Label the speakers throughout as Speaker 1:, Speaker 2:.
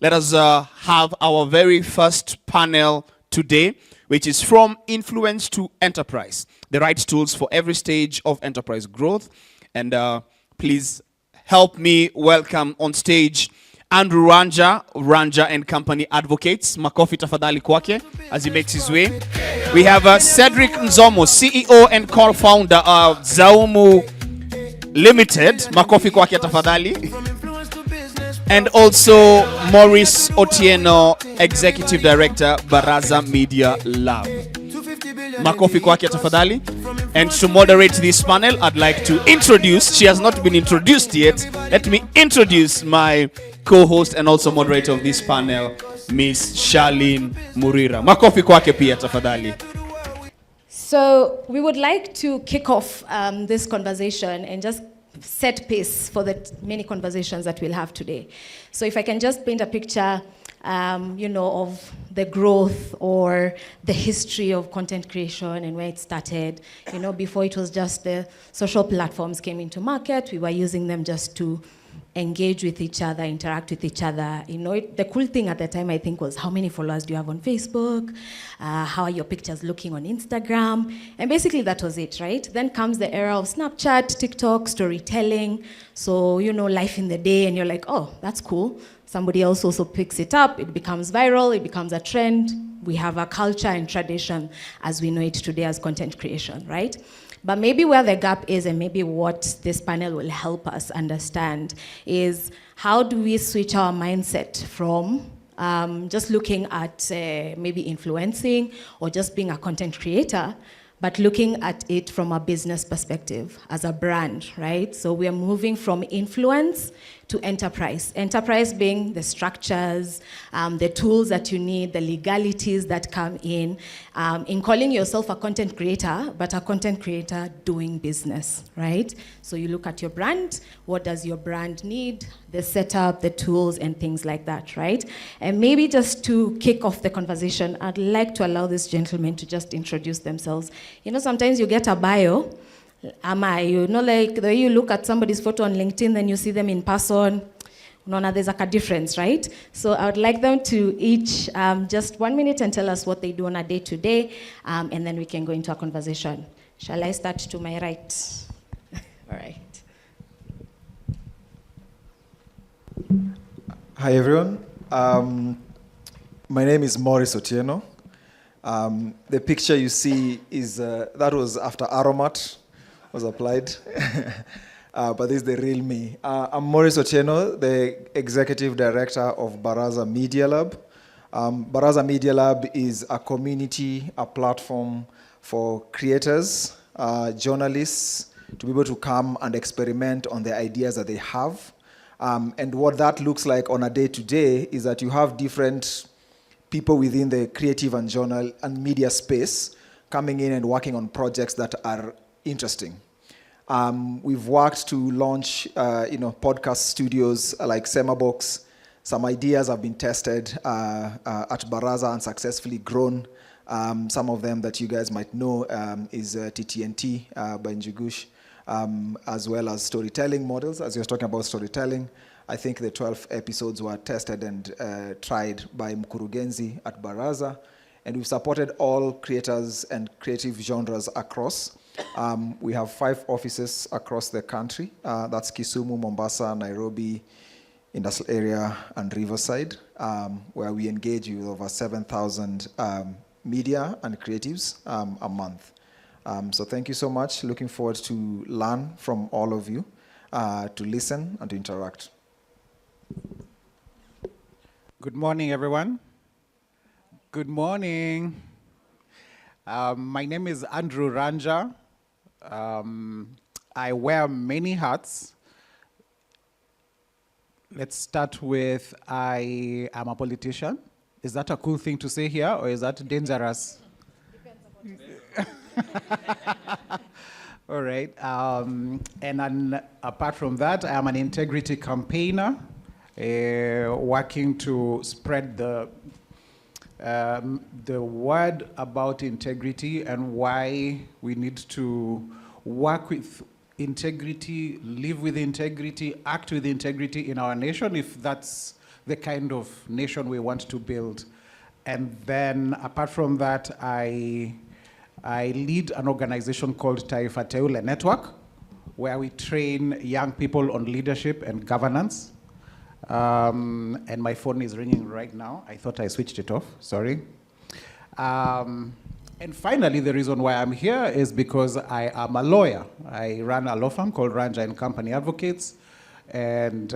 Speaker 1: let us have our very first panel today, which is From Influence to Enterprise, the right tools for every stage of enterprise growth. And please help me welcome on stage Andrew Ranja and Company Advocates. Makofi tafadhali kwake as he makes his way. We have Cedric Nzomo, CEO and co-founder of Zaumu Limited. Makofi kwake tafadhali. And also Maurice Otieno, Executive Director, Baraza Media Lab. Makofi kwake tafadhali. And to moderate this panel, I'd like to introduce, she has not been introduced yet, let me introduce my co-host and also moderator of this panel, Miss Charlene Murira. Makofi kwake pia tafadhali.
Speaker 2: So we would like to kick off this conversation and just set pace for the many conversations that we'll have today. So if I can just paint a picture, of the growth or the history of content creation and where it started. Before it was just the social platforms came into market, we were using them just to engage with each other, interact with each other. The cool thing at the time, I think, was how many followers do you have on Facebook? How are your pictures looking on Instagram? And basically that was it, right? Then comes the era of Snapchat, TikTok, storytelling. So, life in the day, and you're like, oh, that's cool. Somebody else also picks it up, it becomes viral, it becomes a trend. We have a culture and tradition as we know it today as content creation, right? But maybe where the gap is, and maybe what this panel will help us understand, is how do we switch our mindset from just looking at maybe influencing or just being a content creator, but looking at it from a business perspective as a brand, right? So we are moving from influence to enterprise. Enterprise being the structures, the tools that you need, the legalities that come in calling yourself a content creator, but a content creator doing business, right? So you look at your brand, what does your brand need, the setup, the tools, and things like that, right? And maybe just to kick off the conversation, I'd like to allow this gentleman to just introduce themselves. Sometimes you get a bio, like the way you look at somebody's photo on LinkedIn, then you see them in person. There's like a difference, right? So I would like them to each just 1 minute and tell us what they do on a day-to-day, and then we can go into a conversation. Shall I start to my right? All right.
Speaker 3: Hi, everyone. My name is Maurice Otieno. The picture you see is, that was after Aromat was applied. But this is the real me. I'm Maurice Otieno, the Executive Director of Baraza Media Lab. Baraza Media Lab is a community, a platform for creators, journalists, to be able to come and experiment on the ideas that they have. And what that looks like on a day-to-day is that you have different people within the creative and journal and media space coming in and working on projects that are interesting. We've worked to launch, podcast studios like Semabox. Some ideas have been tested at Baraza and successfully grown. Some of them that you guys might know is TTNT by Njugush, as well as storytelling models. As you're talking about storytelling, I think the 12 episodes were tested and tried by Mkurugenzi at Baraza. And we've supported all creators and creative genres across. We have 5 offices across the country. That's Kisumu, Mombasa, Nairobi, Industrial Area, and Riverside, where we engage with over 7,000 media and creatives a month. So thank you so much. Looking forward to learn from all of you, to listen and to interact.
Speaker 4: Good morning, everyone. Good morning. My name is Andrew Ranja. I wear many hats. Let's start with I am a politician. Is that a cool thing to say here, or is that dangerous? All right. And apart from that, I am an integrity campaigner, working to spread the word about integrity and why we need to work with integrity, live with integrity, act with integrity in our nation, if that's the kind of nation we want to build. And then apart from that, I lead an organization called Taifa Teule Network, where we train young people on leadership and governance. And my phone is ringing right now. I thought I switched it off, sorry. And finally, the reason why I'm here is because I am a lawyer. I run a law firm called Ranja and Company Advocates. And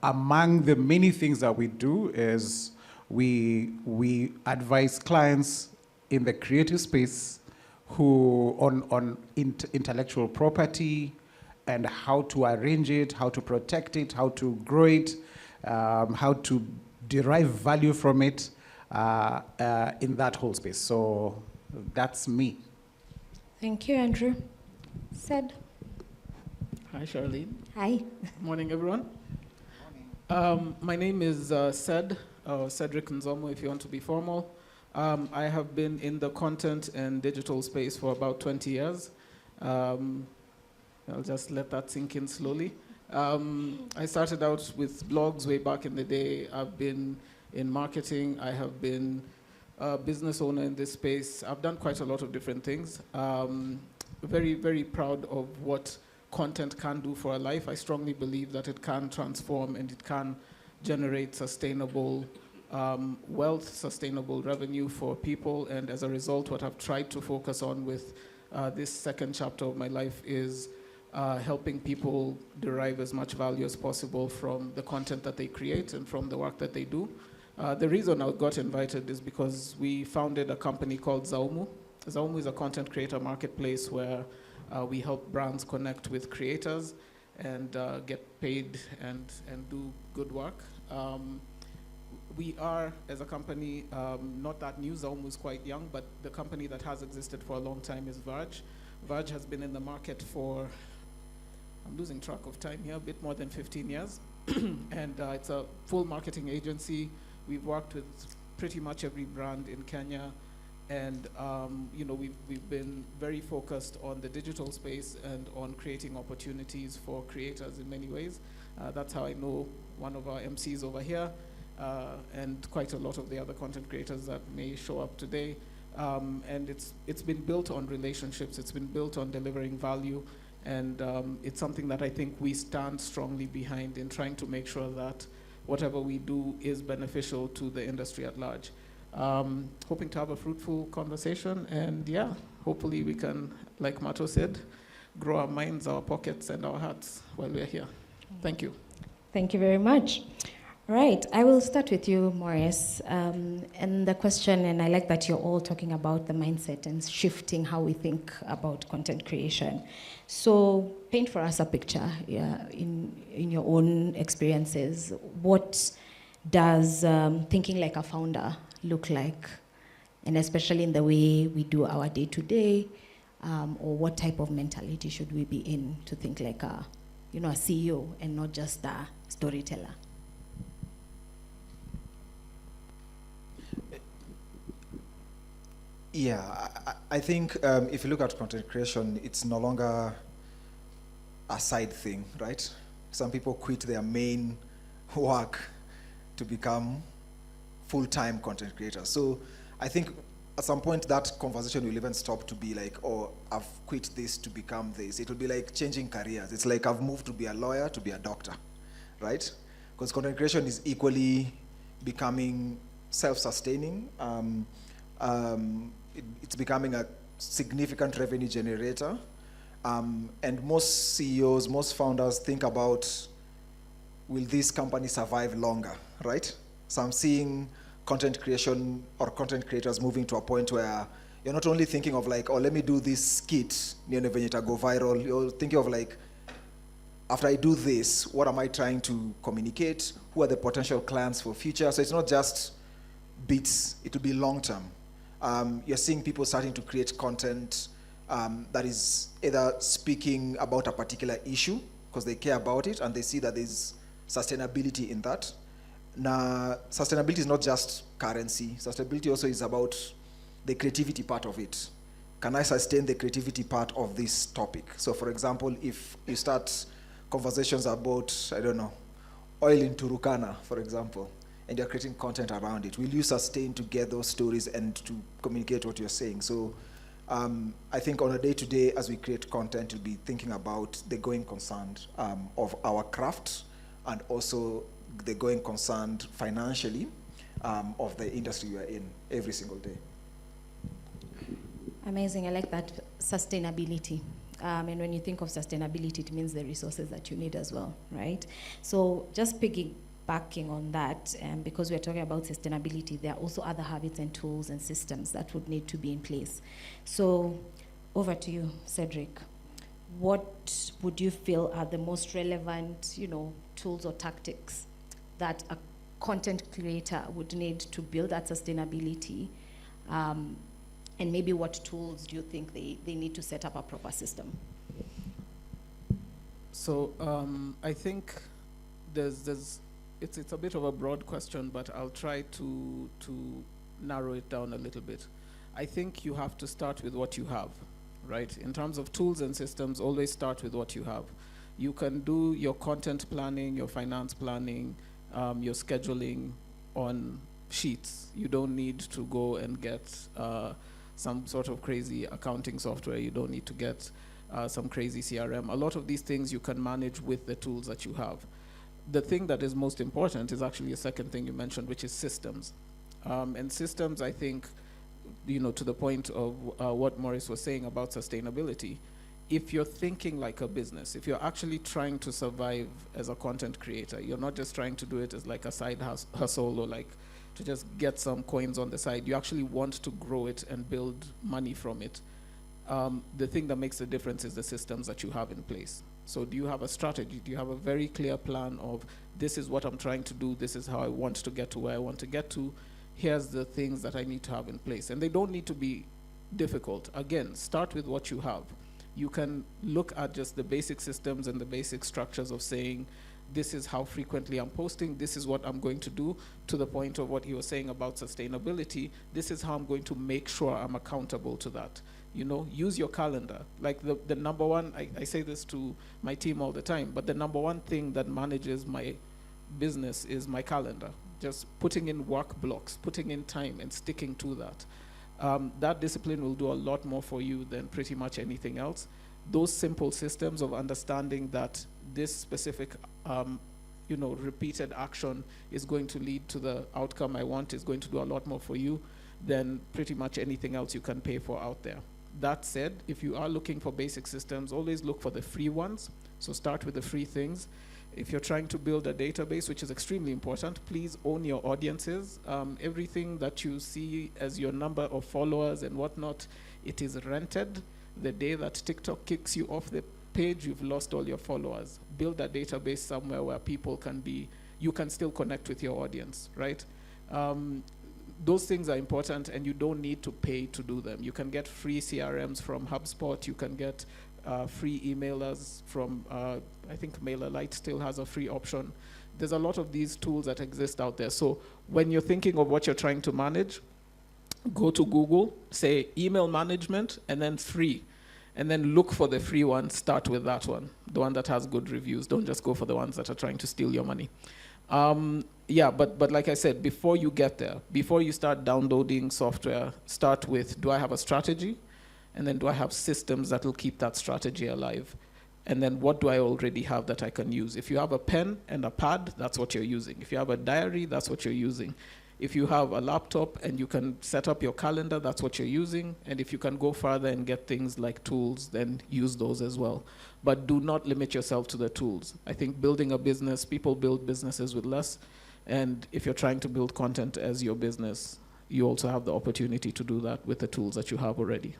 Speaker 4: among the many things that we do is we advise clients in the creative space who on intellectual property and how to arrange it, how to protect it, how to grow it, how to derive value from it in that whole space. So that's me.
Speaker 2: Thank you, Andrew. Said.
Speaker 5: Hi, Charlene.
Speaker 2: Hi.
Speaker 5: Morning, everyone. My name is Cedric Nzomo, if you want to be formal. I have been in the content and digital space for about 20 years. I'll just let that sink in slowly. I started out with blogs way back in the day. I've been in marketing. I have been a business owner in this space. I've done quite a lot of different things. Very, very proud of what content can do for a life. I strongly believe that it can transform and it can generate sustainable wealth, sustainable revenue for people. And as a result, what I've tried to focus on with this second chapter of my life is helping people derive as much value as possible from the content that they create and from the work that they do. The reason I got invited is because we founded a company called Zaumu. Zaumu is a content creator marketplace where we help brands connect with creators and get paid and do good work. We are, as a company, not that new. Zaumu is quite young, but the company that has existed for a long time is Verge. Verge has been in the market for, I'm losing track of time here, a bit more than 15 years. And it's a full marketing agency. We've worked with pretty much every brand in Kenya. And we've been very focused on the digital space and on creating opportunities for creators in many ways. That's how I know one of our MCs over here and quite a lot of the other content creators that may show up today. And it's been built on relationships. It's been built on delivering value. And it's something that I think we stand strongly behind in trying to make sure that whatever we do is beneficial to the industry at large. Hoping to have a fruitful conversation, and yeah, hopefully we can, like Mato said, grow our minds, our pockets, and our hearts while we're here. Thank you.
Speaker 2: Thank you very much. All right, I will start with you, Maurice. And the question, and I like that you're all talking about the mindset and shifting how we think about content creation. So paint for us a picture in your own experiences. What does thinking like a founder look like? And especially in the way we do our day-to-day, or what type of mentality should we be in to think like a CEO and not just a storyteller?
Speaker 3: Yeah, I think if you look at content creation, it's no longer a side thing, right? Some people quit their main work to become full-time content creators. So I think at some point that conversation will even stop to be like, oh, I've quit this to become this. It will be like changing careers. It's like I've moved to be a lawyer to be a doctor, right? Because content creation is equally becoming self-sustaining. It's becoming a significant revenue generator. And most CEOs, most founders think about, will this company survive longer, right? So I'm seeing content creation or content creators moving to a point where you're not only thinking of like, oh, let me do this skit, go viral. You're thinking of like, after I do this, what am I trying to communicate? Who are the potential clients for future? So it's not just bits, it will be long-term. You're seeing people starting to create content that is either speaking about a particular issue because they care about it and they see that there's sustainability in that. Now, sustainability is not just currency. Sustainability also is about the creativity part of it. Can I sustain the creativity part of this topic? So for example, if you start conversations about, I don't know, oil in Turukana, for example, and you're creating content around it, will you sustain to get those stories and to communicate what you're saying? So I think on a day-to-day, as we create content, we'll be thinking about the going concern of our craft, and also the going concern financially of the industry we are in every single day.
Speaker 2: Amazing. I like that sustainability. And when you think of sustainability, it means the resources that you need as well, right? So just piggybacking on that, because we're talking about sustainability, there are also other habits and tools and systems that would need to be in place. So over to you, Cedric. What would you feel are the most relevant, tools or tactics that a content creator would need to build that sustainability? And maybe what tools do you think they need to set up a proper system?
Speaker 5: So I think it's a bit of a broad question, but I'll try to narrow it down a little bit. I think you have to start with what you have, right? In terms of tools and systems, always start with what you have. You can do your content planning, your finance planning, your scheduling on sheets. You don't need to go and get some sort of crazy accounting software. You don't need to get some crazy CRM. A lot of these things you can manage with the tools that you have. The thing that is most important is actually a second thing you mentioned, which is systems. And systems, I think, to the point of what Maurice was saying about sustainability, if you're thinking like a business, if you're actually trying to survive as a content creator, you're not just trying to do it as like a side hustle or like to just get some coins on the side. You actually want to grow it and build money from it. The thing that makes the difference is the systems that you have in place. So do you have a strategy? Do you have a very clear plan of, this is what I'm trying to do, this is how I want to get to where I want to get to, here's the things that I need to have in place. And they don't need to be difficult. Again, start with what you have. You can look at just the basic systems and the basic structures of saying, this is how frequently I'm posting, this is what I'm going to do, to the point of what he was saying about sustainability, this is how I'm going to make sure I'm accountable to that. Use your calendar. Like the number one, I say this to my team all the time, but the number one thing that manages my business is my calendar. Just putting in work blocks, putting in time and sticking to that. That discipline will do a lot more for you than pretty much anything else. Those simple systems of understanding that this specific repeated action is going to lead to the outcome I want is going to do a lot more for you than pretty much anything else you can pay for out there. That said, if you are looking for basic systems, always look for the free ones. So start with the free things. If you're trying to build a database, which is extremely important, please own your audiences. Everything that you see as your number of followers and whatnot, it is rented. The day that TikTok kicks you off the page, you've lost all your followers. Build a database somewhere where people you can still connect with your audience, right? Those things are important, and you don't need to pay to do them. You can get free CRMs from HubSpot. You can get free emailers from, I think MailerLite still has a free option. There's a lot of these tools that exist out there. So when you're thinking of what you're trying to manage, go to Google, say email management, and then free. And then look for the free one, start with that one, the one that has good reviews. Don't just go for the ones that are trying to steal your money. But like I said, before you get there, before you start downloading software, start with, do I have a strategy? And then do I have systems that will keep that strategy alive? And then what do I already have that I can use? If you have a pen and a pad, that's what you're using. If you have a diary, that's what you're using. If you have a laptop and you can set up your calendar, that's what you're using. And if you can go further and get things like tools, then use those as well. But do not limit yourself to the tools. I think building a business, people build businesses with less. And if you're trying to build content as your business, you also have the opportunity to do that with the tools that you have already.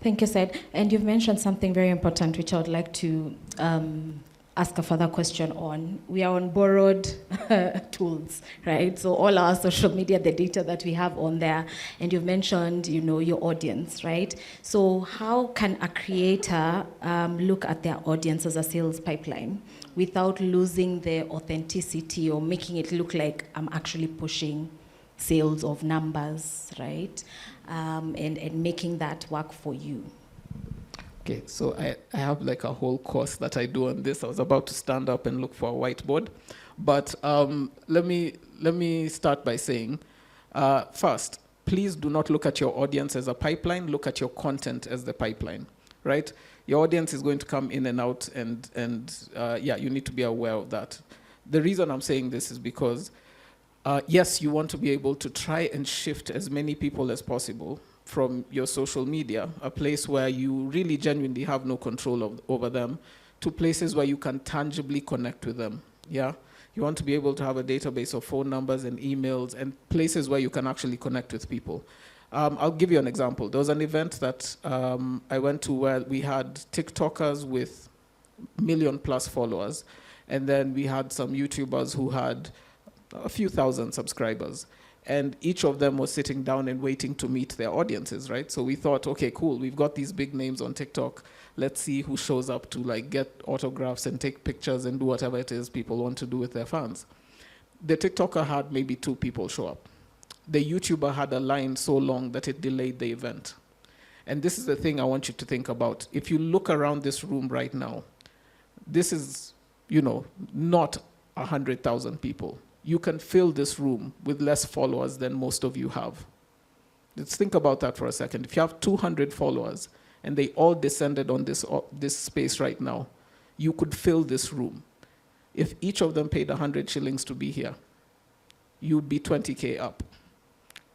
Speaker 2: Thank you, Sid. And you've mentioned something very important, which I would like to ask a further question on. We are on borrowed tools, right? So all our social media, the data that we have on there, and you've mentioned, your audience, right? So how can a creator look at their audience as a sales pipeline without losing the authenticity or making it look like I'm actually pushing sales of numbers, right? And making that work for you?
Speaker 5: Okay, so I have like a whole course that I do on this. I was about to stand up and look for a whiteboard, but let me start by saying, first, please do not look at your audience as a pipeline. Look at your content as the pipeline, right? Your audience is going to come in and out, and yeah, you need to be aware of that. The reason I'm saying this is because, yes, you want to be able to try and shift as many people as possible from your social media, a place where you really genuinely have no control over them, to places where you can tangibly connect with them, yeah? You want to be able to have a database of phone numbers and emails and places where you can actually connect with people. I'll give you an example. There was an event that I went to where we had TikTokers with 1 million+ followers, and then we had some YouTubers who had a few thousand subscribers. And each of them was sitting down and waiting to meet their audiences, right? So we thought, okay, cool, we've got these big names on TikTok. Let's see who shows up to like get autographs and take pictures and do whatever it is people want to do with their fans. The TikToker had maybe 2 people show up. The YouTuber had a line so long that it delayed the event. And this is the thing I want you to think about. If you look around this room right now, this is, you know, not 100,000 people. You can fill this room with less followers than most of you have. Let's think about that for a second. If you have 200 followers and they all descended on this space right now, you could fill this room. If each of them paid 100 shillings to be here, you'd be 20K up.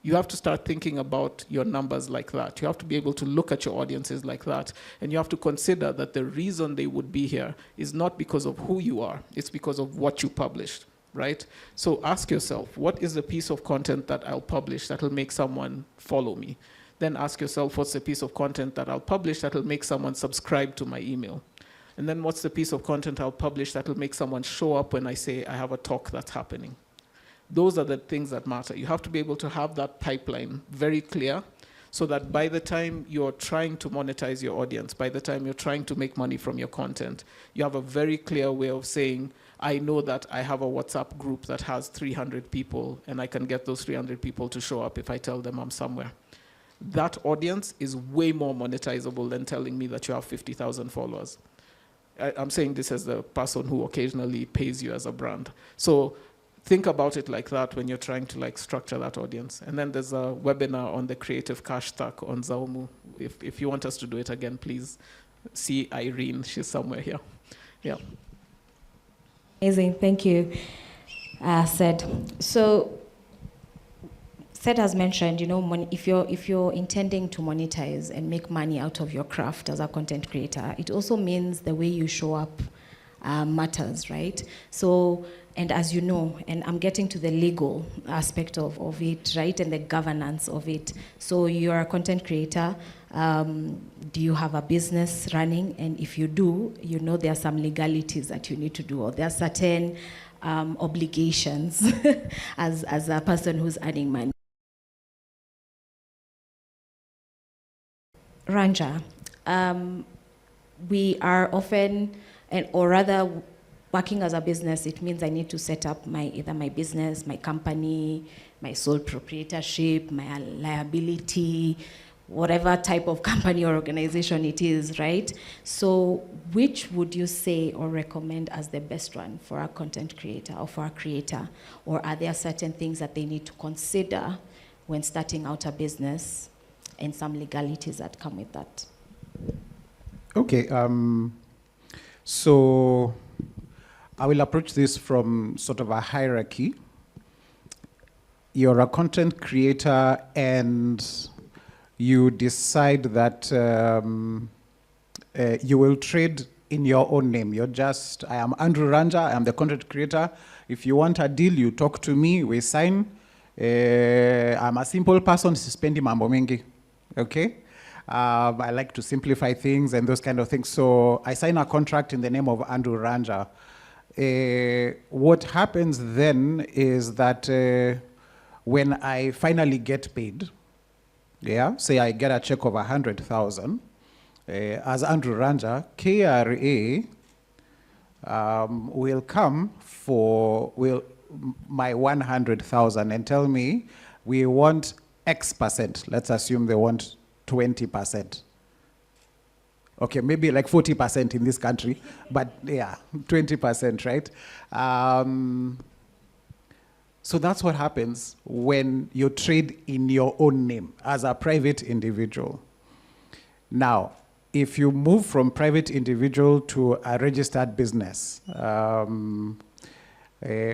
Speaker 5: You have to start thinking about your numbers like that. You have to be able to look at your audiences like that. And you have to consider that the reason they would be here is not because of who you are, it's because of what you published, right? So ask yourself, what is the piece of content that I'll publish that will make someone follow me? Then ask yourself, what's the piece of content that I'll publish that will make someone subscribe to my email? And then what's the piece of content I'll publish that will make someone show up when I say I have a talk that's happening? Those are the things that matter. You have to be able to have that pipeline very clear so that by the time you're trying to monetize your audience, by the time you're trying to make money from your content, you have a very clear way of saying, I know that I have a WhatsApp group that has 300 people and I can get those 300 people to show up if I tell them I'm somewhere. That audience is way more monetizable than telling me that you have 50,000 followers. I'm saying this as the person who occasionally pays you as a brand. So think about it like that when you're trying to like structure that audience. And then there's a webinar on the creative cash stack on Zaumu. If you want us to do it again, please see Irene. She's somewhere here. Yeah.
Speaker 2: Amazing, thank you, Sed. So, Sed has mentioned, you know, if you're intending to monetize and make money out of your craft as a content creator, it also means the way you show up matters, right? So, and as you know, and I'm getting to the legal aspect of it, right, and the governance of it. So you're a content creator. Do you have a business running? And if you do, you know there are some legalities that you need to do, or there are certain obligations as a person who's earning money. Ranja, we are often, or rather, working as a business, it means I need to set up either my business, my company, my sole proprietorship, my liability, whatever type of company or organization it is, right? So which would you say or recommend as the best one for a content creator or for a creator? Or are there certain things that they need to consider when starting out a business and some legalities that come with that?
Speaker 4: Okay, so I will approach this from sort of a hierarchy. You're a content creator and you decide that you will trade in your own name. You're just, I am Andrew Ranja, I'm the content creator. If you want a deal, you talk to me, we sign. I'm a simple person, sispendi mambo mengi, okay? I like to simplify things and those kind of things. So I sign a contract in the name of Andrew Ranja. What happens then is that when I finally get paid, yeah, say I get a check of 100,000, as Andrew Ranja, KRA will come for my 100,000 and tell me we want X%. Let's assume they want 20% Okay, maybe like 40% in this country, but yeah, 20%, right? So that's what happens when you trade in your own name as a private individual. Now, if you move from private individual to a registered business,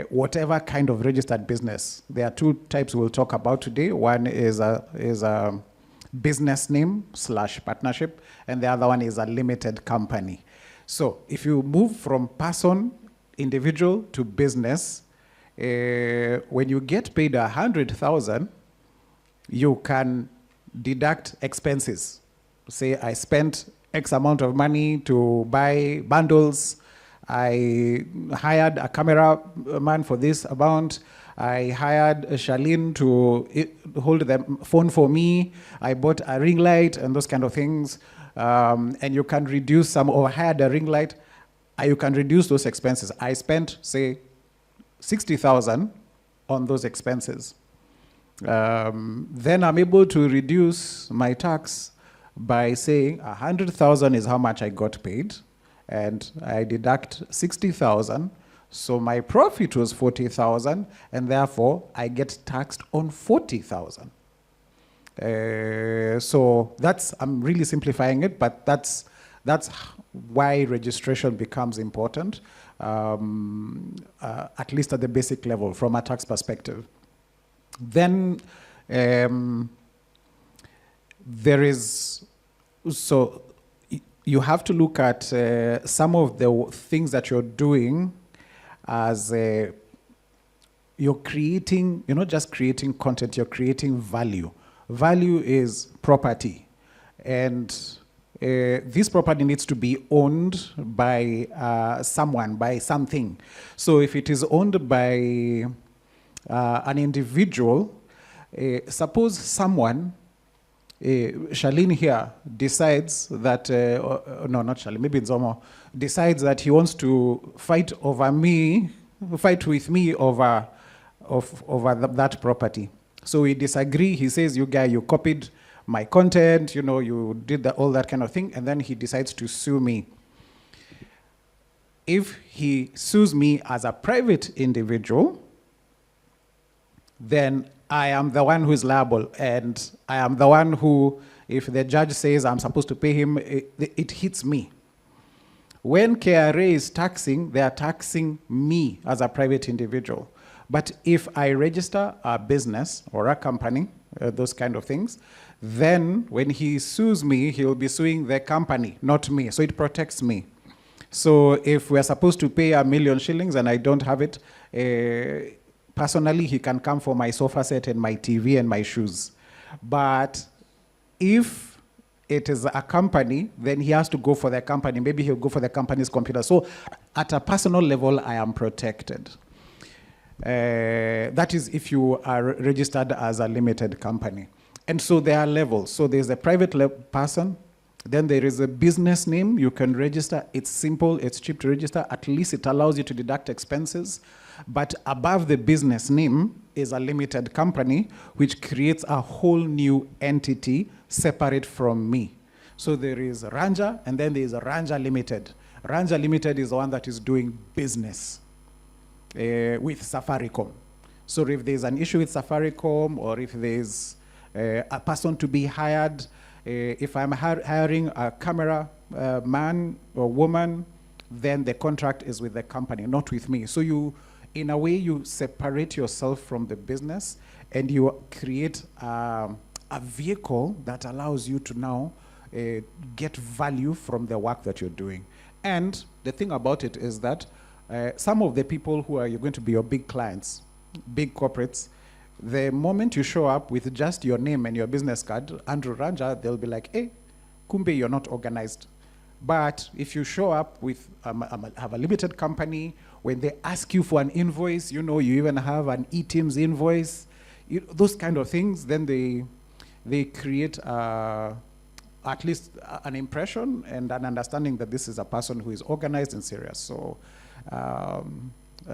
Speaker 4: whatever kind of registered business, there are two types we'll talk about today. One is a business name / partnership, and the other one is a limited company. So if you move from person, individual to business, when you get paid 100,000, you can deduct expenses. Say I spent X amount of money to buy bundles, I hired a cameraman for this amount, I hired Charlene to hold the phone for me, I bought a ring light and those kind of things, and you can reduce some, or hired a ring light, you can reduce those expenses. I spent, say, 60,000 on those expenses. Then I'm able to reduce my tax by saying 100,000 is how much I got paid, and I deduct 60,000, so my profit was 40,000, and therefore I get taxed on 40,000. So that's, I'm really simplifying it, but that's why registration becomes important, at least at the basic level from a tax perspective. Then there is, so you have to look at some of the things that you're doing as you're creating, you're not just creating content, you're creating value. Value is property, and this property needs to be owned by someone, by something. So if it is owned by an individual, suppose someone, Charlene here, decides that, no, not Charlene, maybe Nzomo, decides that he wants to fight with me over that property. So we disagree. He says, you copied my content, you did all that kind of thing, and then he decides to sue me. If he sues me as a private individual, then I am the one who is liable, and I am the one who, if the judge says I'm supposed to pay him, it hits me. When KRA is taxing, they are taxing me as a private individual. But if I register a business or a company, those kind of things, then when he sues me, he'll be suing the company, not me. So it protects me. So if we're supposed to pay 1 million shillings and I don't have it, personally, he can come for my sofa set and my TV and my shoes. But if it is a company, then he has to go for the company. Maybe he'll go for the company's computer. So at a personal level, I am protected. That is if you are registered as a limited company. And so there are levels. So there's a private person, then there is a business name you can register. It's simple, it's cheap to register. At least it allows you to deduct expenses. But above the business name is a limited company, which creates a whole new entity separate from me. So there is Ranja, and then there is a Ranja Limited. Ranja Limited is the one that is doing business with Safaricom. So if there's an issue with Safaricom, or if there's a person to be hired, if I'm hiring a camera man or woman, then the contract is with the company, not with me. So you, in a way, you separate yourself from the business, and you create a vehicle that allows you to now get value from the work that you're doing. And the thing about it is that some of the people who are going to be your big clients, big corporates, the moment you show up with just your name and your business card, Andrew Ranja, they'll be like, hey, kumbe, you're not organized. But if you show up with, have a limited company, when they ask you for an invoice, you even have an eTeams invoice, those kind of things, then they create at least an impression and an understanding that this is a person who is organized and serious. So,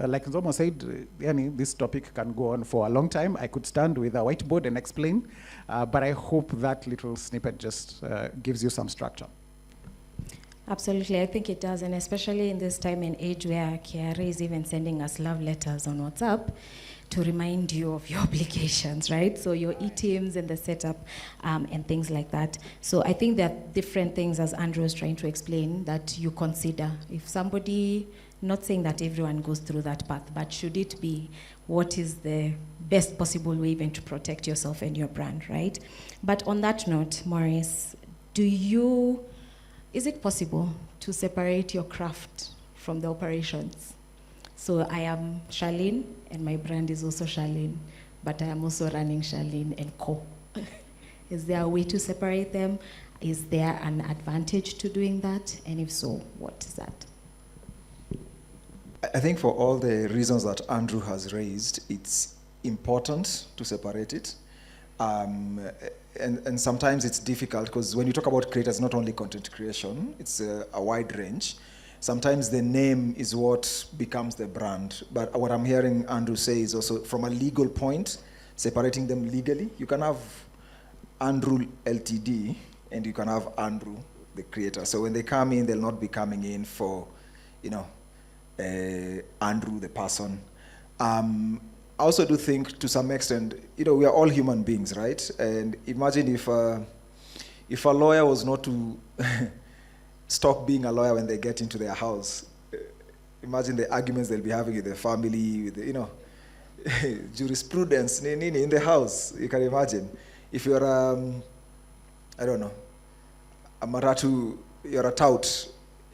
Speaker 4: like Nzomo said, this topic can go on for a long time. I could stand with a whiteboard and explain, but I hope that little snippet just gives you some structure.
Speaker 2: Absolutely, I think it does, and especially in this time and age where KRA is even sending us love letters on WhatsApp to remind you of your obligations, right? So your e-teams and the setup and things like that. So I think there are different things, as Andrew was trying to explain, that you consider. If somebody, not saying that everyone goes through that path, but should it be, what is the best possible way even to protect yourself and your brand, right? But on that note, Maurice, is it possible to separate your craft from the operations? So I am Charlene, and my brand is also Charlene, but I am also running Charlene and Co. Is there a way to separate them? Is there an advantage to doing that? And if so, what is that?
Speaker 3: I think for all the reasons that Andrew has raised, it's important to separate it. And sometimes it's difficult because when you talk about creators, not only content creation, it's a wide range. Sometimes the name is what becomes the brand. But what I'm hearing Andrew say is also from a legal point, separating them legally. You can have Andrew Ltd and you can have Andrew, the creator. So when they come in, they'll not be coming in for, Andrew, the person. I also do think, to some extent, we are all human beings, right? And imagine if a lawyer was not to stop being a lawyer when they get into their house. Imagine the arguments they'll be having with their family, with jurisprudence in the house. You can imagine. If you're, I don't know, a maratu, you're a tout,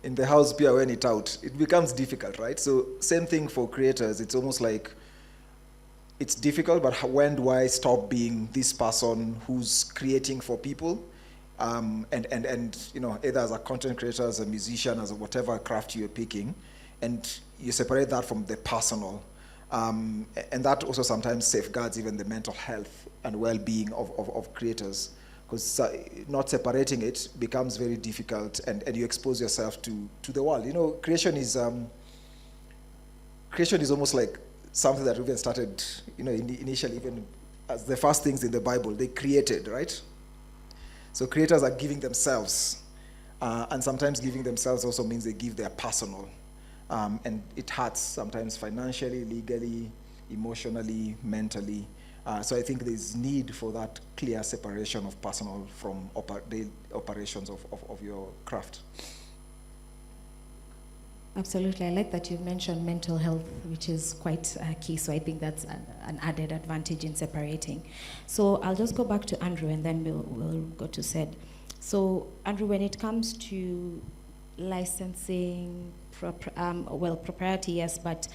Speaker 3: in the house, pia when it out, it becomes difficult, right? So same thing for creators. It's almost like, it's difficult, but when do I stop being this person who's creating for people? And either as a content creator, as a musician, as a whatever craft you're picking, and you separate that from the personal. And that also sometimes safeguards even the mental health and well-being of creators, because not separating it becomes very difficult, and you expose yourself to the world. Creation is almost like something that even started, initially, even as the first things in the Bible, they created, right? So creators are giving themselves, and sometimes giving themselves also means they give their personal, and it hurts sometimes financially, legally, emotionally, mentally. So I think there's need for that clear separation of personal from daily operations of your craft.
Speaker 2: Absolutely. I like that you mentioned mental health, which is quite key. So I think that's an added advantage in separating. So I'll just go back to Andrew, and then we'll go to Sid. So Andrew, when it comes to licensing, propriety, yes, but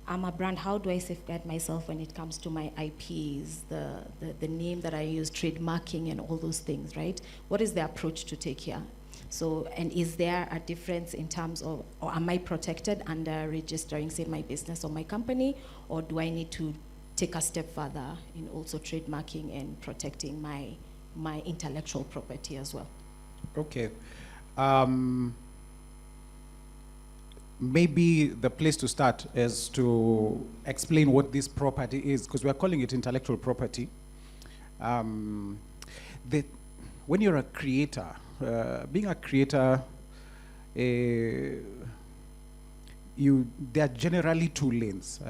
Speaker 2: I'm a brand. How do I safeguard myself when it comes to my IPs, the name that I use, trademarking, and all those things, right? What is the approach to take here? So, and is there a difference in terms of, or am I protected under registering, say, my business or my company, or do I need to take a step further in also trademarking and protecting my intellectual property as well?
Speaker 4: Okay. Maybe the place to start is to explain what this property is, because we are calling it intellectual property. When you're a creator, being a creator, there are generally two lanes.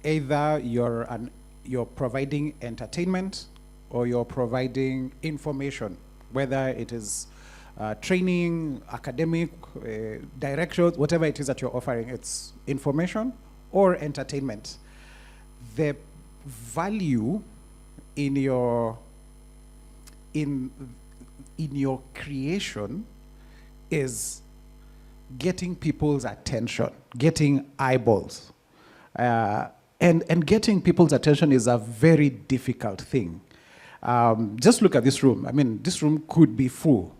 Speaker 4: Either you're providing entertainment, or you're providing information, whether it is training, academic, directions, whatever it is that you're offering, it's information or entertainment. The value in your creation is getting people's attention, getting eyeballs. And getting people's attention is a very difficult thing. Just look at this room. I mean, this room could be full.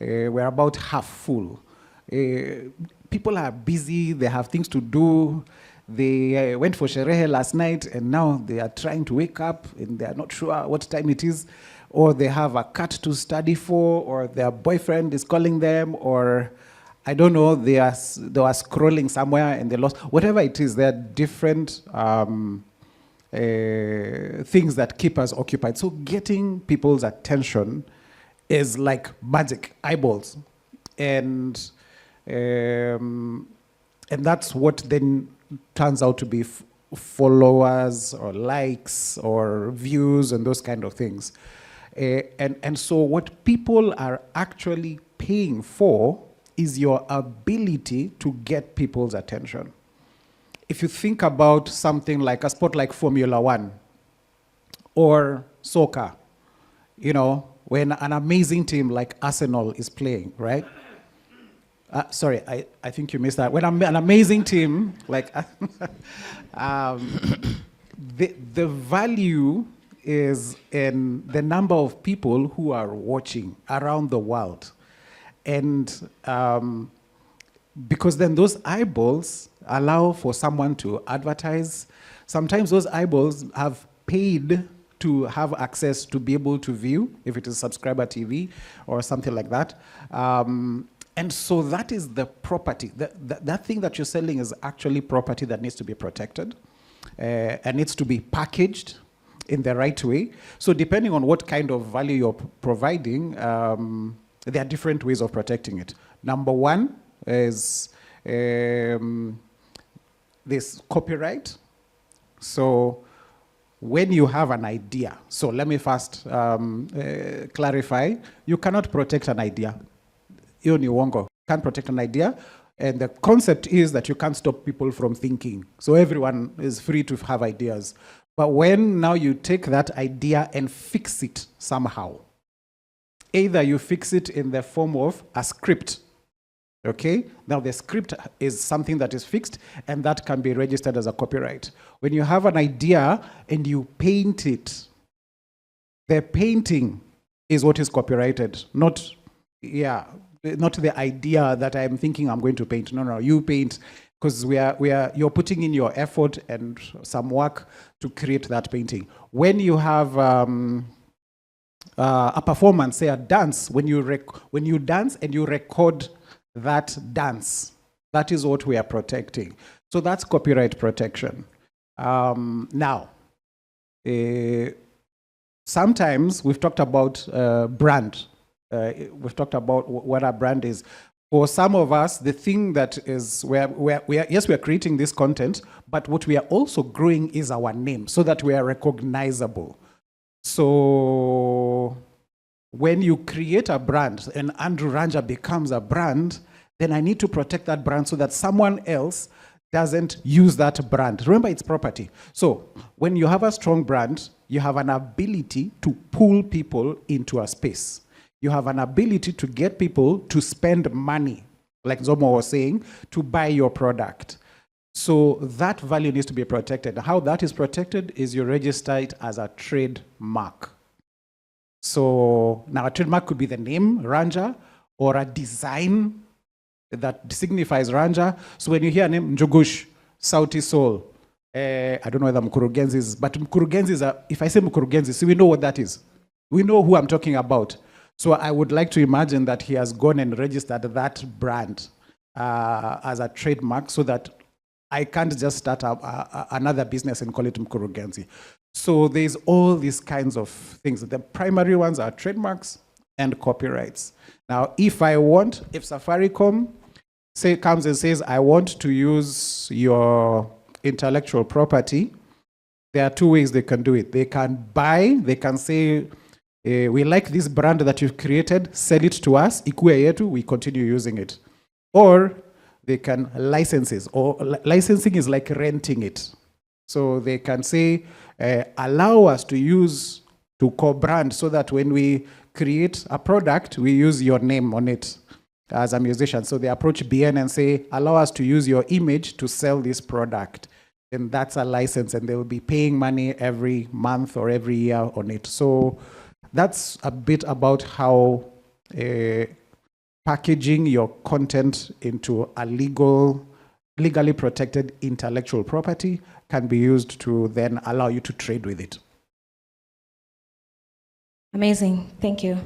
Speaker 4: We're about half full. People are busy, they have things to do. They went for sherehe last night, and now they are trying to wake up, and they are not sure what time it is, or they have a cat to study for, or their boyfriend is calling them, or I don't know, they were scrolling somewhere and they lost. Whatever it is, there are different things that keep us occupied. So getting people's attention is like magic, eyeballs. And that's what then turns out to be followers or likes or views and those kind of things. And so what people are actually paying for is your ability to get people's attention. If you think about something like a sport like Formula One or soccer, you know, when an amazing team like Arsenal is playing, right? Sorry, I think you missed that. When an amazing team, like, the value is in the number of people who are watching around the world. And because then those eyeballs allow for someone to advertise. Sometimes those eyeballs have paid to have access to be able to view, if it is subscriber TV or something like that. And so that is the property. That thing that you're selling is actually property that needs to be protected and needs to be packaged in the right way. So depending on what kind of value you're providing, there are different ways of protecting it. Number one is this copyright. So when you have an idea, so let me first clarify, you cannot protect an idea. You can't protect an idea. And the concept is that you can't stop people from thinking. So everyone is free to have ideas. But when now you take that idea and fix it somehow, either you fix it in the form of a script, okay? Now the script is something that is fixed and that can be registered as a copyright. When you have an idea and you paint it, the painting is what is copyrighted, not the idea that I'm thinking I'm going to paint. No, you paint, because you're putting in your effort and some work to create that painting. When you have a performance, say a dance, when you dance and you record that dance, that is what we are protecting. So that's copyright protection. Now, sometimes we've talked about brand. We've talked about what our brand is. For some of us, the thing that is, yes, we are creating this content, but what we are also growing is our name so that we are recognizable. So when you create a brand and Andrew Ranja becomes a brand, then I need to protect that brand so that someone else doesn't use that brand. Remember, it's property. So when you have a strong brand, you have an ability to pull people into a space. You have an ability to get people to spend money, like Zomo was saying, to buy your product. So that value needs to be protected. How that is protected is you register it as a trademark. So now a trademark could be the name, Ranja, or a design that signifies Ranja. So when you hear a name, Njugush, Sauti Soul, I don't know whether Mkurugenzi is, but Mkurugenzi is, if I say Mkurugenzi, so we know what that is. We know who I'm talking about. So I would like to imagine that he has gone and registered that brand as a trademark so that I can't just start another business and call it Mkurugenzi. So there's all these kinds of things. The primary ones are trademarks and copyrights. Now, if Safaricom comes and says, I want to use your intellectual property, there are two ways they can do it. They can buy, they can say, we like this brand that you've created, sell it to us, ikuwe yetu, we continue using it. Or they can license it, or licensing is like renting it. So they can say, allow us to co-brand so that when we create a product, we use your name on it as a musician. So they approach BN and say, allow us to use your image to sell this product. And that's a license, and they will be paying money every month or every year on it. So that's a bit about how packaging your content into a legally protected intellectual property can be used to then allow you to trade with it.
Speaker 2: Amazing. Thank you,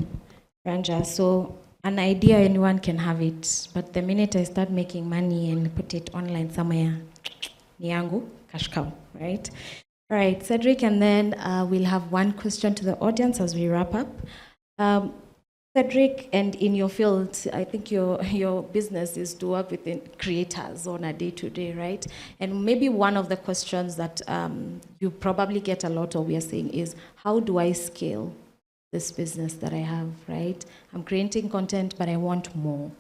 Speaker 2: Ranja. So an idea, anyone can have it, but the minute I start making money and put it online somewhere, ni yangu, cash cow, right? All right, Cedric, and then we'll have one question to the audience as we wrap up. Cedric, and in your field, I think your business is to work with the creators on a day-to-day, right? And maybe one of the questions that you probably get a lot of, we are saying, is how do I scale this business that I have, right? I'm creating content, but I want more.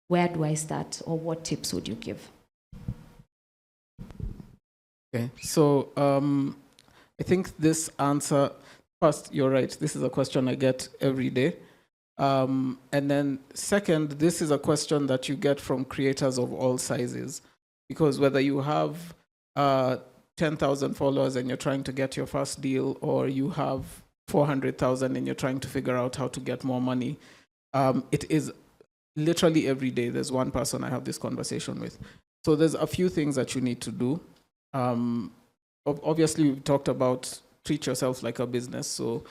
Speaker 2: Where do I start, or what tips would you give?
Speaker 5: Okay, so I think this answer, first, you're right, this is a question I get every day. And then second, this is a question that you get from creators of all sizes, because whether you have 10,000 followers and you're trying to get your first deal, or you have 400,000 and you're trying to figure out how to get more money, it is literally every day there's one person I have this conversation with. So there's a few things that you need to do. Obviously, we've talked about treat yourself like a business. So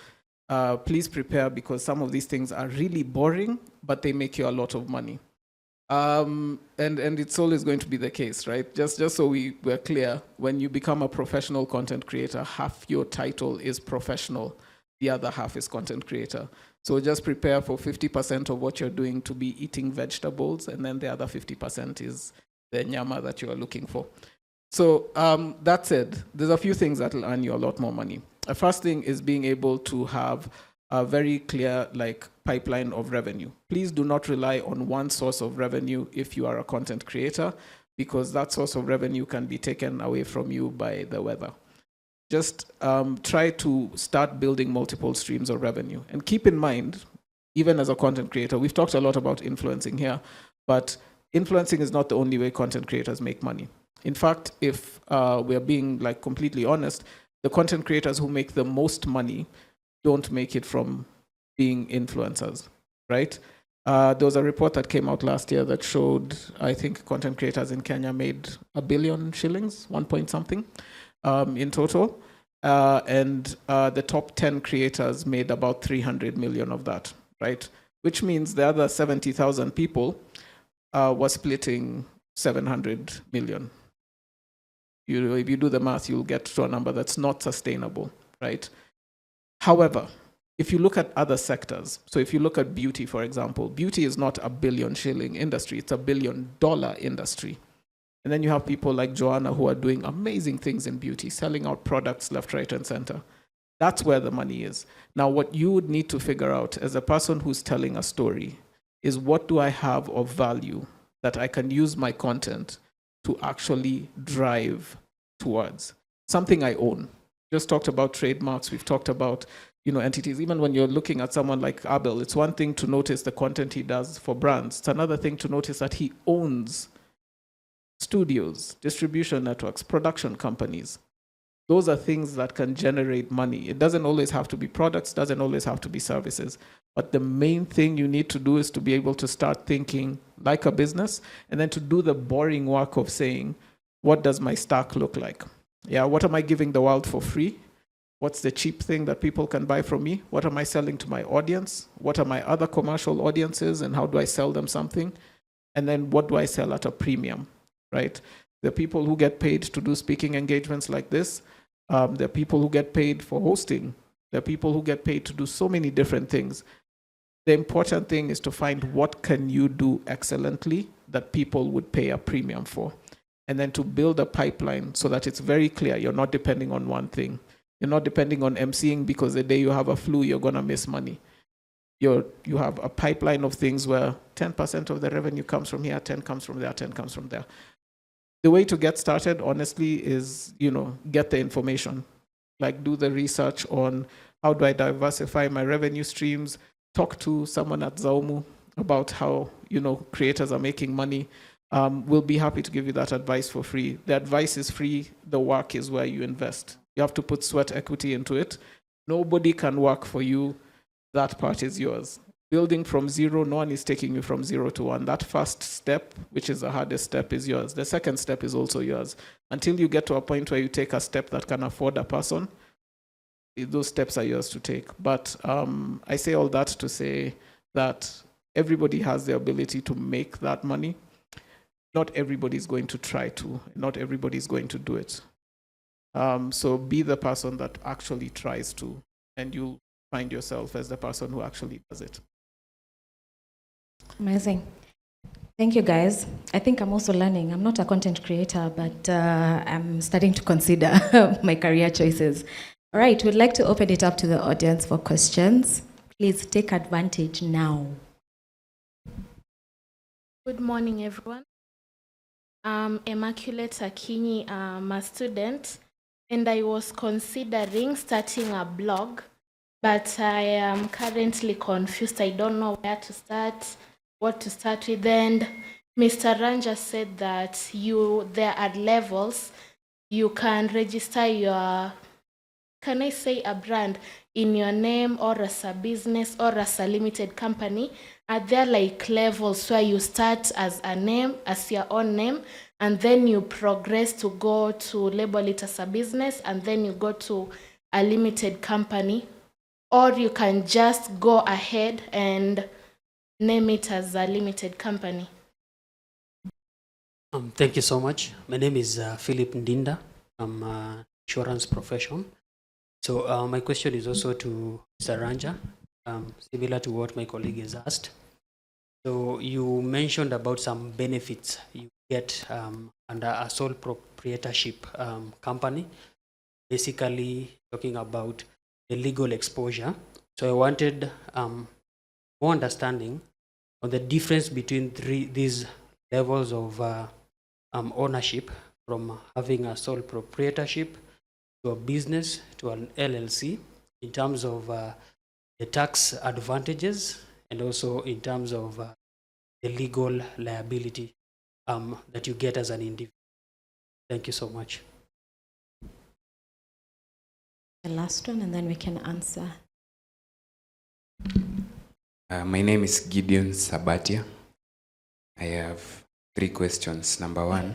Speaker 5: please prepare, because some of these things are really boring, but they make you a lot of money. And it's always going to be the case, right? Just so we're clear, when you become a professional content creator, half your title is professional, the other half is content creator. So just prepare for 50% of what you're doing to be eating vegetables, and then the other 50% is the nyama that you are looking for. So that said, there's a few things that will earn you a lot more money. The first thing is being able to have a very clear pipeline of revenue. Please do not rely on one source of revenue if you are a content creator, because that source of revenue can be taken away from you by the weather. Just try to start building multiple streams of revenue. And keep in mind, even as a content creator, we've talked a lot about influencing here, but influencing is not the only way content creators make money. In fact, if we're being completely honest, the content creators who make the most money don't make it from being influencers, right? There was a report that came out last year that showed, I think, content creators in Kenya made 1 billion shillings, 1 point something in total. And the top 10 creators made about 300 million of that, right? Which means the other 70,000 people were splitting 700 million. If you do the math, you'll get to a number that's not sustainable, right? However, if you look at other sectors, so if you look at beauty, for example, beauty is not a 1 billion shilling industry, it's a $1 billion industry. And then you have people like Joanna who are doing amazing things in beauty, selling out products left, right, and center. That's where the money is. Now, what you would need to figure out as a person who's telling a story is, what do I have of value that I can use my content to actually drive towards? Something I own. Just talked about trademarks. We've talked about entities. Even when you're looking at someone like Abel, it's one thing to notice the content he does for brands. It's another thing to notice that he owns studios, distribution networks, production companies. Those are things that can generate money. It doesn't always have to be products, doesn't always have to be services. But the main thing you need to do is to be able to start thinking like a business, and then to do the boring work of saying, what does my stack look like? Yeah, what am I giving the world for free? What's the cheap thing that people can buy from me? What am I selling to my audience? What are my other commercial audiences, and how do I sell them something? And then what do I sell at a premium, right? The people who get paid to do speaking engagements like this, there are people who get paid for hosting. There are people who get paid to do so many different things. The important thing is to find what can you do excellently that people would pay a premium for. And then to build a pipeline so that it's very clear you're not depending on one thing. You're not depending on emceeing because the day you have a flu, you're going to miss money. You have a pipeline of things where 10% of the revenue comes from here, 10 comes from there, 10 comes from there. The way to get started, honestly, is, get the information. Do the research on how do I diversify my revenue streams. Talk to someone at Zaumu about how, creators are making money. We'll be happy to give you that advice for free. The advice is free. The work is where you invest. You have to put sweat equity into it. Nobody can work for you. That part is yours. Building from zero, no one is taking you from 0 to 1. That first step, which is the hardest step, is yours. The second step is also yours. Until you get to a point where you take a step that can afford a person, those steps are yours to take. But I say all that to say that everybody has the ability to make that money. Not everybody is going to try to. Not everybody is going to do it. So be the person that actually tries to, and you'll find yourself as the person who actually does it.
Speaker 2: Amazing. Thank you, guys. I think I'm also learning. I'm not a content creator, but I'm starting to consider my career choices. All right, we'd like to open it up to the audience for questions. Please take advantage now.
Speaker 6: Good morning, everyone. I'm Immaculate Akinyi. I'm a student, and I was considering starting a blog, but I am currently confused. I don't know where to start, what to start with. And Mr. Ranja said that there are levels. You can register your, can I say, a brand in your name, or as a business, or as a limited company. Are there like levels where you start as a name, as your own name, and then you progress to go to label it as a business, and then you go to a limited company? Or you can just go ahead and name it as a limited company?
Speaker 7: Thank you so much. My name is Philip Ndinda. I'm an insurance profession. So my question is also to Mr. Ranja, similar to what my colleague has asked. So you mentioned about some benefits you get under a sole proprietorship company, basically talking about the legal exposure. So I wanted more understanding on the difference between these levels of ownership, from having a sole proprietorship to a business to an LLC, in terms of the tax advantages, and also in terms of the legal liability that you get as an individual. Thank you so much.
Speaker 2: The last one, and then we can answer.
Speaker 8: My name is Gideon Sabatia. I have 3 questions. Number 1.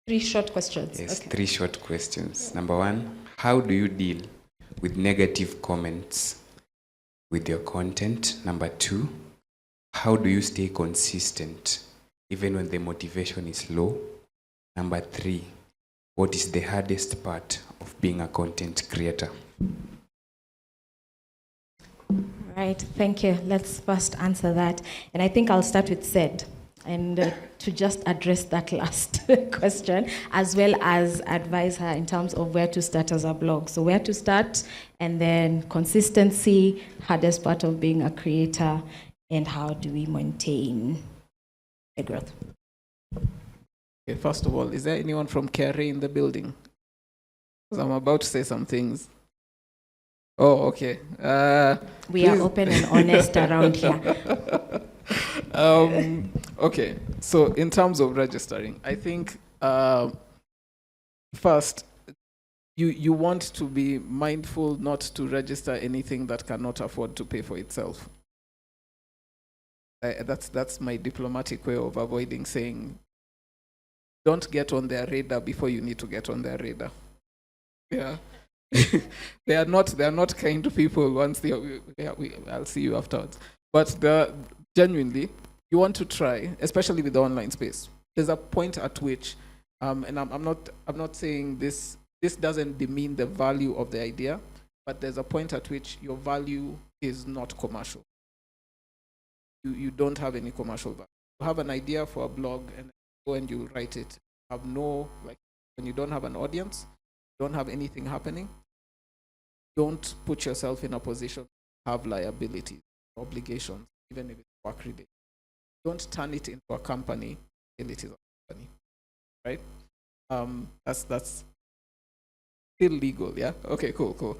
Speaker 2: 3 short questions.
Speaker 8: Yes,
Speaker 2: okay.
Speaker 8: 3 short questions. Number 1, how do you deal with negative comments with your content? Number 2, how do you stay consistent even when the motivation is low? Number 3, what is the hardest part of being a content creator?
Speaker 2: Right, thank you. Let's first answer that. And I think I'll start with Sid, and to just address that last question, as well as advise her in terms of where to start as a blog. So where to start, and then consistency, hardest part of being a creator, and how do we maintain the growth.
Speaker 5: Okay, first of all, is there anyone from KRA in the building? Because I'm about to say some things. Oh, okay.
Speaker 2: We are open and honest around here.
Speaker 5: Okay, so in terms of registering, I think first, you want to be mindful not to register anything that cannot afford to pay for itself. That's my diplomatic way of avoiding saying, don't get on their radar before you need to get on their radar. Yeah. they are not kind people once they I'll see you afterwards. But genuinely, you want to try, especially with the online space. There's a point at which, and I'm not saying this doesn't demean the value of the idea, but there's a point at which your value is not commercial. You don't have any commercial value. You have an idea for a blog and go and you write it. Have no, like, when you don't have an audience, don't have anything happening, don't put yourself in a position to have liabilities, obligations, even if it's work related. Don't turn it into a company until it is a company, right? That's still legal, yeah? Okay, cool.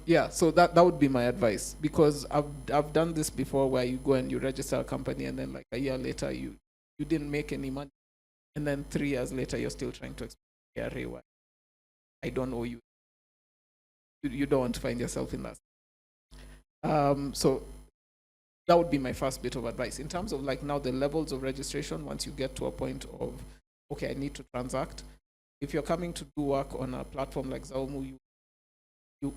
Speaker 5: Yeah, so that would be my advice, because I've done this before, where you go and you register a company, and then like a year later you didn't make any money, and then 3 years later you're still trying to explain why I don't owe you. You don't want to find yourself in that. So that would be my first bit of advice. In terms of like now the levels of registration, once you get to a point of, okay, I need to transact. If you're coming to do work on a platform like Zaumu,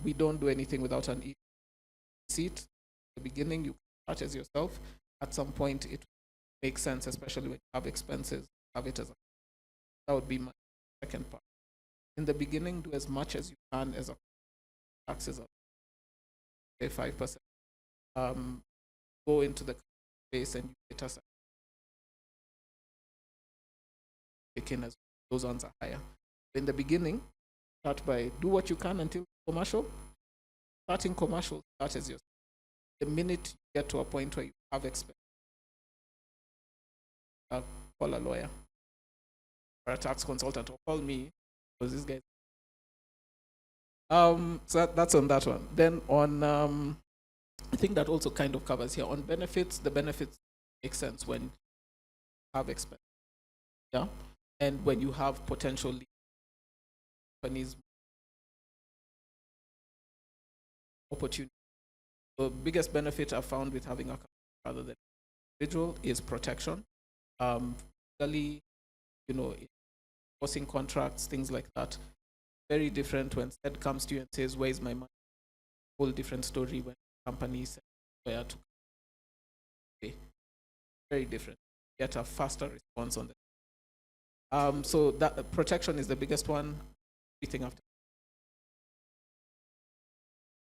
Speaker 5: we don't do anything without an receipt. At the beginning, you start as yourself. At some point, it makes sense, especially when you have expenses, have it as a. That would be my second part. In the beginning, do as much as you can as a taxes of, say, 5%. go into the space and you data science, as those ones are higher. In the beginning, start by do what you can until commercial. Starting commercial, start as yourself. The minute you get to a point where you have expense, call a lawyer or a tax consultant, or call me, because this guy. So that's on that one. Then on, I think that also kind of covers here on benefits. The benefits make sense when you have expense, yeah, and when you have potential companies opportunity. The biggest benefit I found with having a company rather than individual is protection. Really, enforcing contracts, things like that. Very different when SED comes to you and says, "Where's my money?" Whole different story when companies where to pay. Very different. Get a faster response on that. So that protection is the biggest one. Everything after.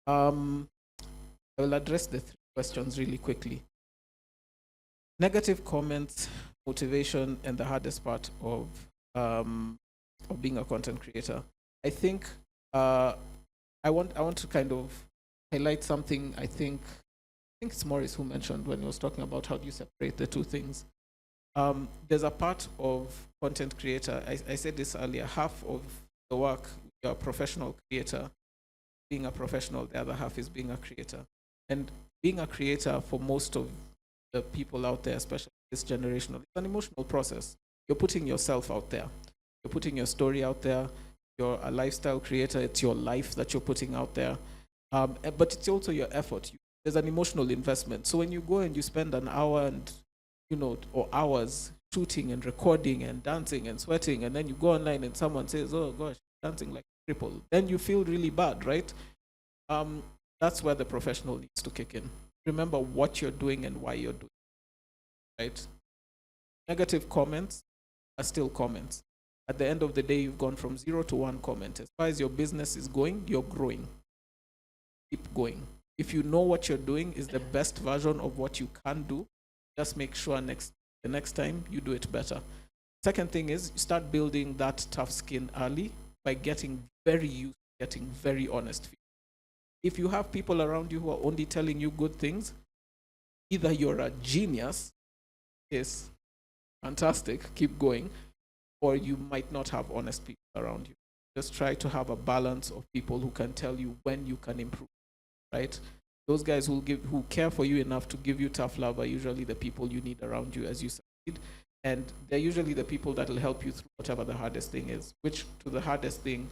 Speaker 5: I will address the 3 questions really quickly. Negative comments, motivation, and the hardest part of being a content creator. I think I want to kind of highlight something. I think it's Maurice who mentioned when he was talking about how do you separate the 2 things. There's a part of content creator. I said this earlier. Half of the work you're a professional creator. Being a professional, the other half is being a creator. And being a creator for most of the people out there, especially this generation, it's an emotional process. You're putting yourself out there. You're putting your story out there. You're a lifestyle creator. It's your life that you're putting out there. But it's also your effort. There's an emotional investment. So when you go and you spend an hour and, or hours shooting and recording and dancing and sweating, and then you go online and someone says, "Oh gosh, dancing like a cripple," then you feel really bad, right? That's where the professional needs to kick in. Remember what you're doing and why you're doing it, right? Negative comments are still comments. At the end of the day, you've gone from 0 to 1 comment. As far as your business is going, you're growing. Keep going. If you know what you're doing is the best version of what you can do, just make sure the next time you do it better. Second thing is start building that tough skin early by getting very used to getting very honest feedback. If you have people around you who are only telling you good things, either you're a genius, yes, fantastic, keep going, or you might not have honest people around you. Just try to have a balance of people who can tell you when you can improve, right? Those guys who care for you enough to give you tough love are usually the people you need around you as you succeed. And they're usually the people that will help you through whatever the hardest thing is, which to the hardest thing,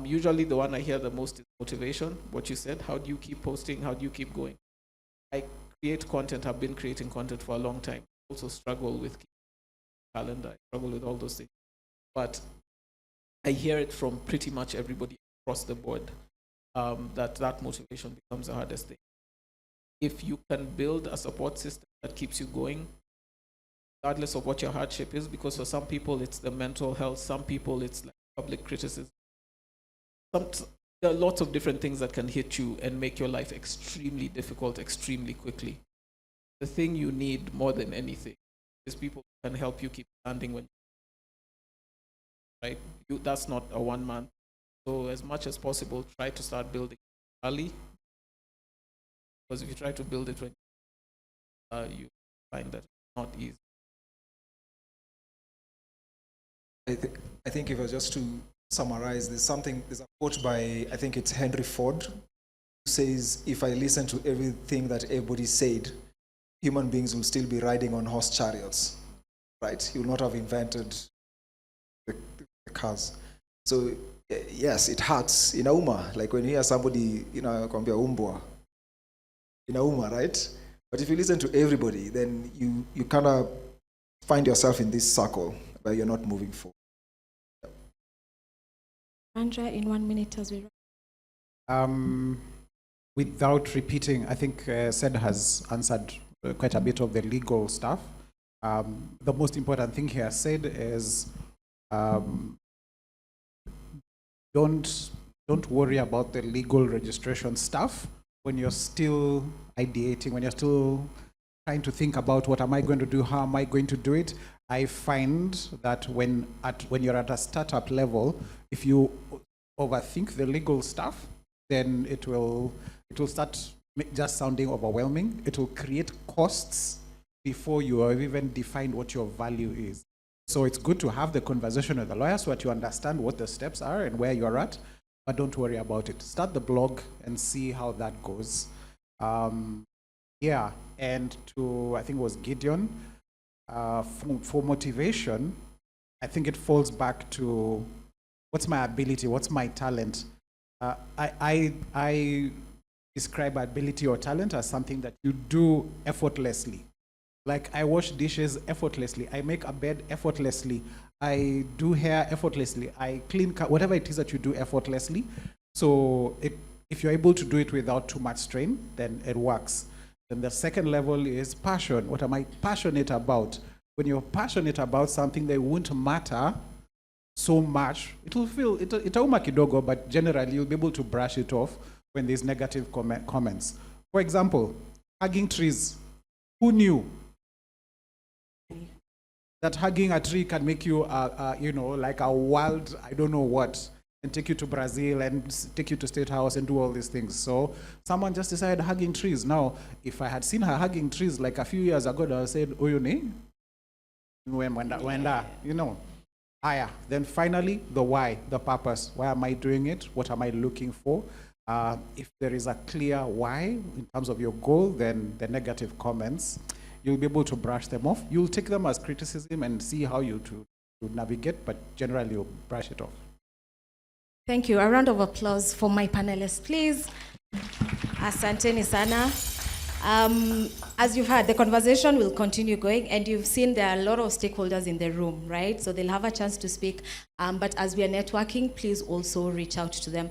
Speaker 5: usually the one I hear the most is motivation. What you said, how do you keep posting? How do you keep going? I create content. I've been creating content for a long time. I also struggle with calendar. I struggle with all those things. But I hear it from pretty much everybody across the board that motivation becomes the hardest thing. If you can build a support system that keeps you going, regardless of what your hardship is, because for some people it's the mental health, some people it's like public criticism. There are lots of different things that can hit you and make your life extremely difficult, extremely quickly. The thing you need more than anything is people who can help you keep standing when, right? That's not a one-man. So as much as possible, try to start building early. Because if you try to build it when you find that it's not easy.
Speaker 3: I think if I was just to summarize, there's a quote by, I think it's Henry Ford, who says, "If I listen to everything that everybody said, human beings will still be riding on horse chariots," right? He will not have invented the cars. So yes, it hurts, inauma, like when you hear somebody, kwambia umbwa, inauma, right? But if you listen to everybody, then you kind of find yourself in this circle where you're not moving forward.
Speaker 2: Andrea, in 1 minute as we
Speaker 4: Without repeating, I think Sed has answered quite a bit of the legal stuff. The most important thing he has said is don't worry about the legal registration stuff when you're still ideating, when you're still trying to think about what am I going to do, how am I going to do it, I find that when you're at a startup level, if you overthink the legal stuff, then it will start just sounding overwhelming. It will create costs before you have even defined what your value is. So it's good to have the conversation with the lawyer so that you understand what the steps are and where you're at, but don't worry about it. Start the blog and see how that goes. Yeah, and I think it was Gideon, for motivation, I think it falls back to what's my ability, what's my talent. I describe ability or talent as something that you do effortlessly. Like I wash dishes effortlessly, I make a bed effortlessly, I do hair effortlessly, I clean car, whatever it is that you do effortlessly. So if you're able to do it without too much strain, then it works. Then the second level is passion. What am I passionate about? When you're passionate about something, they won't matter so much. It'll kidogo, but generally you'll be able to brush it off when there's negative comments. For example, hugging trees. Who knew that hugging a tree can make you, like a wild, I don't know what, and take you to Brazil and take you to State House and do all these things. So someone just decided hugging trees. Now, if I had seen her hugging trees like a few years ago, I would have said, Oyone, you know. Then finally, the why, the purpose. Why am I doing it? What am I looking for? If there is a clear why in terms of your goal, then the negative comments, you'll be able to brush them off. You'll take them as criticism and see how you to navigate, but generally you'll brush it off.
Speaker 2: Thank you. A round of applause for my panelists, please. Asanteni sana. As you've heard, the conversation will continue going, and you've seen there are a lot of stakeholders in the room, right? So they'll have a chance to speak. But as we are networking, please also reach out to them.